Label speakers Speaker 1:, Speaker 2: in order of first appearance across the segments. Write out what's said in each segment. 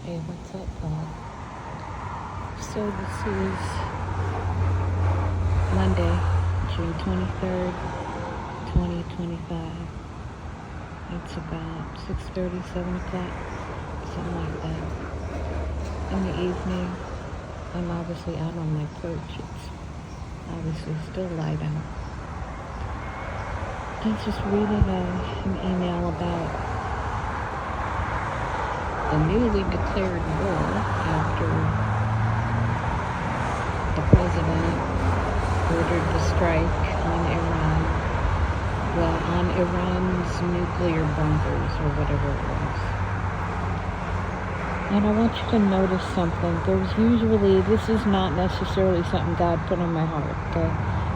Speaker 1: Hey, what's up, Paul? So this is Monday, June 23rd, 2025. It's about 6:30, 7 o'clock, something like that, in the evening. I'm obviously out on my porch. It's obviously still light out. I was just reading an email about the newly declared war after the president ordered the strike on Iran. Well, on Iran's nuclear bunkers or whatever it was. And I want you to notice something. This is not necessarily something God put on my heart, okay?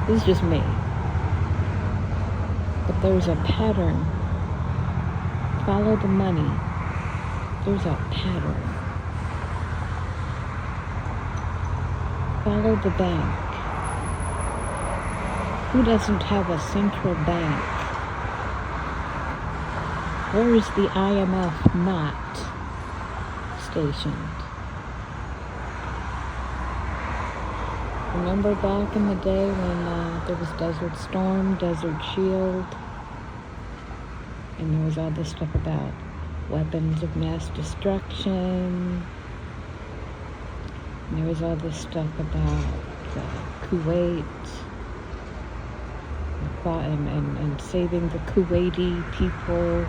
Speaker 1: This is just me. But there's a pattern. Follow the money. There's a pattern. Follow the bank. Who doesn't have a central bank? Where is the IMF not stationed? Remember back in the day when there was Desert Storm, Desert Shield, and there was all this stuff about weapons of mass destruction. And there was all this stuff about Kuwait and saving the Kuwaiti people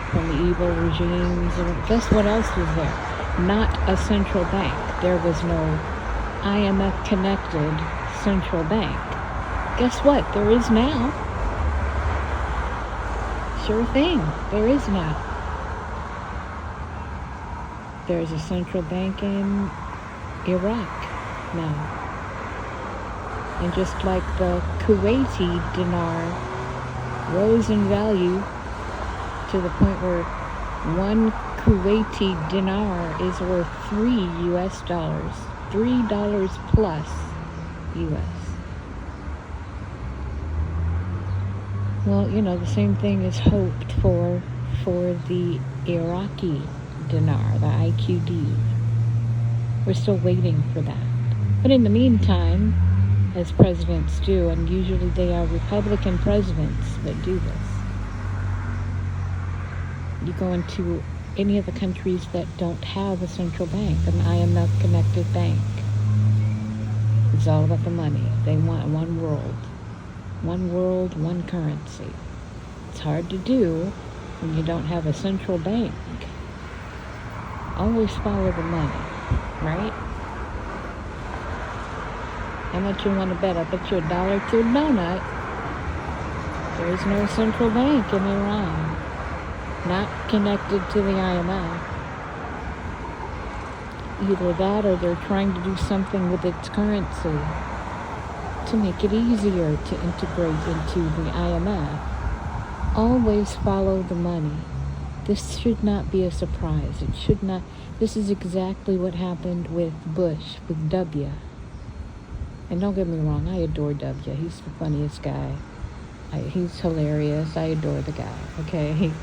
Speaker 1: from the evil regimes. And guess what else was there? Not a central bank. There was no IMF connected central bank. Guess what? There is now. Sure thing. There is now. There's a central bank in Iraq now. And just like the Kuwaiti dinar rose in value to the point where one Kuwaiti dinar is worth $3 US, $3 plus US. Well, the same thing is hoped for the Iraqi dinar, the IQD. We're still waiting for that. But in the meantime, as presidents do, and usually they are Republican presidents that do this, you go into any of the countries that don't have a central bank, an IMF-connected bank. It's all about the money. They want one world, one currency. It's hard to do when you don't have a central bank. Always follow the money, right? How much you want to bet? I bet you $1 to a donut. There is no central bank in Iran. Not connected to the IMF. Either that or they're trying to do something with its currency to make it easier to integrate into the IMF. Always follow the money. This should not be a surprise. It should not. This is exactly what happened with Bush, with W. And don't get me wrong, I adore W. He's the funniest guy. He's hilarious. I adore the guy, okay?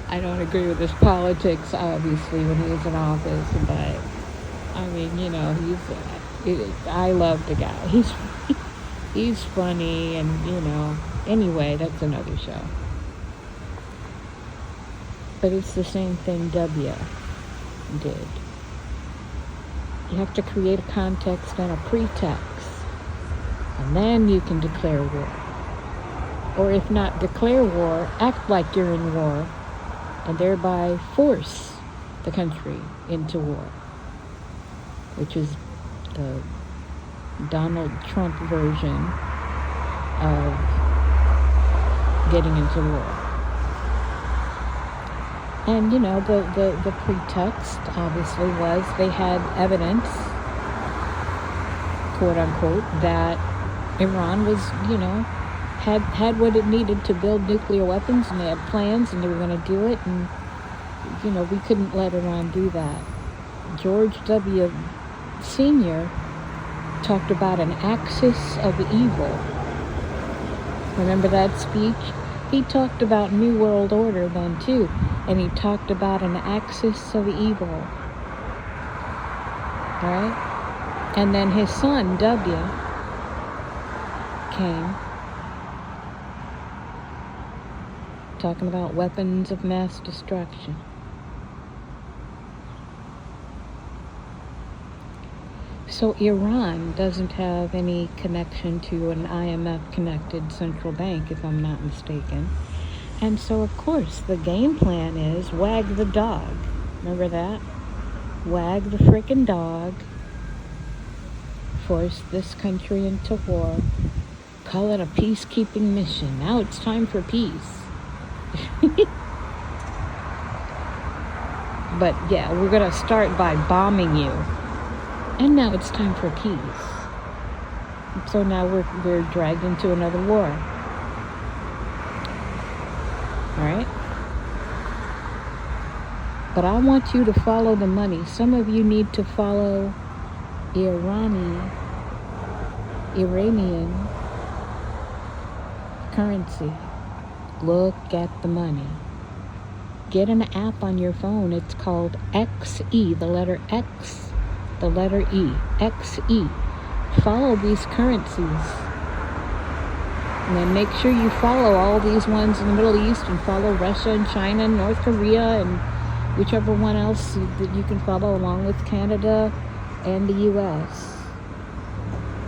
Speaker 1: I don't agree with his politics, obviously, when he was in office, but, I mean, I love the guy. He's funny, and, anyway, that's another show. But it's the same thing W did. You have to create a context and a pretext, and then you can declare war. Or if not declare war, act like you're in war, and thereby force the country into war, which is the Donald Trump version of getting into war. And, the pretext, obviously, was they had evidence, quote unquote, that Iran was, had what it needed to build nuclear weapons, and they had plans, and they were going to do it, and, we couldn't let Iran do that. George W. Sr. talked about an axis of evil. Remember that speech? He talked about New World Order then, too. And he talked about an axis of evil. right? And then his son, W, came, talking about weapons of mass destruction. So Iran doesn't have any connection to an IMF-connected central bank, if I'm not mistaken. And so, of course, the game plan is wag the dog. Remember that? Wag the frickin' dog. Force this country into war. Call it a peacekeeping mission. Now it's time for peace. But yeah, we're going to start by bombing you. And now it's time for peace. So now we're dragged into another war. Right? But I want you to follow the money. Some of you need to follow Iranian currency. Look at the money. Get an app on your phone. It's called XE, the letter X, the letter E, XE. Follow these currencies. And then make sure you follow all these ones in the Middle East and follow Russia and China and North Korea and whichever one else that you can follow, along with Canada and the US.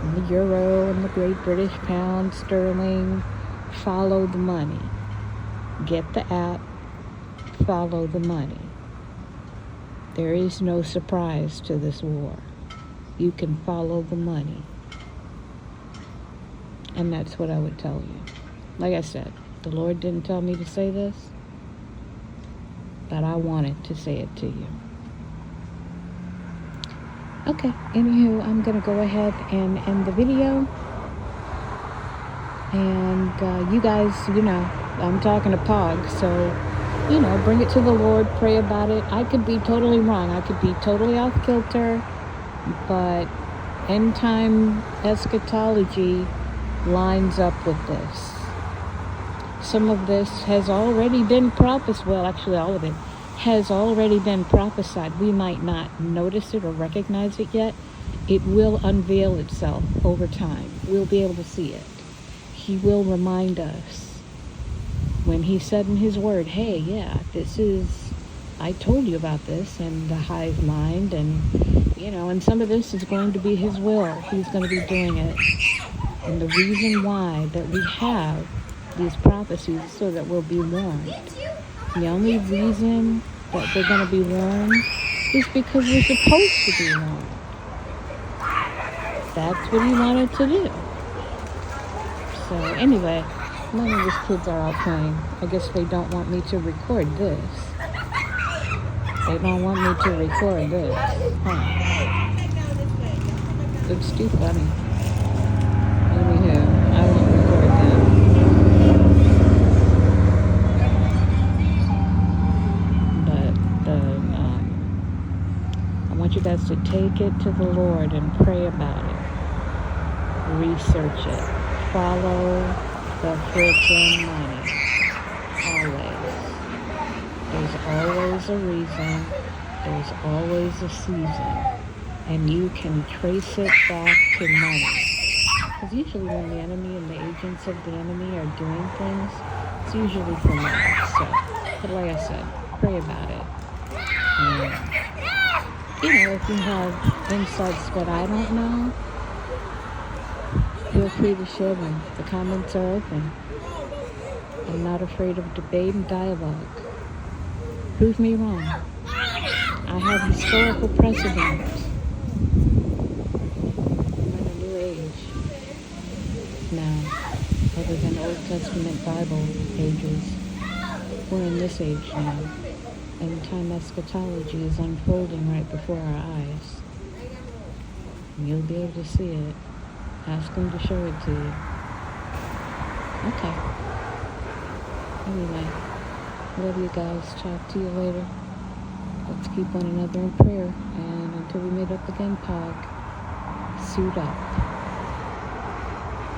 Speaker 1: And the euro and the Great British Pound, sterling. Follow the money. Get the app. Follow the money. There is no surprise to this war. You can follow the money. And that's what I would tell you. Like I said, the Lord didn't tell me to say this, but I wanted to say it to you. Okay, anywho, I'm going to go ahead and end the video. And you guys, I'm talking to Pog, so, bring it to the Lord, pray about it. I could be totally wrong. I could be totally off kilter, but end time eschatology lines up with this. Some of this has already been prophesied. Well, actually, all of it has already been prophesied. We might not notice it or recognize it yet. It will unveil itself over time. We'll be able to see it. He will remind us when he said in his word, hey, yeah, I told you about this, and the hive mind, and and some of this is going to be his will. He's going to be doing it. And the reason why that we have these prophecies is so that we'll be warned. The only reason that they're going to be warned is because we're supposed to be warned. That's what he wanted to do. So anyway, none of his kids are out playing. I guess they don't want me to record this. They don't want me to record this. Huh. It's too funny. Anywho, I won't record that. But I want you guys to take it to the Lord and pray about it. Research it. Follow the freaking money. Always. There's always a reason. There's always a season. And you can trace it back to money. Because usually when the enemy and the agents of the enemy are doing things, it's usually for money. So, but like I said, pray about it. And, if you have insights that I don't know, feel free to share them. The comments are open. I'm not afraid of debate and dialogue. Prove me wrong. I have historical precedents. I'm in a new age now, other than Old Testament Bible ages. We're in this age now. And time eschatology is unfolding right before our eyes. And you'll be able to see it. Ask him to show it to you. Okay. Anyway, love you guys. Talk to you later. Let's keep one another in prayer. And until we meet up again, Pog, suit up.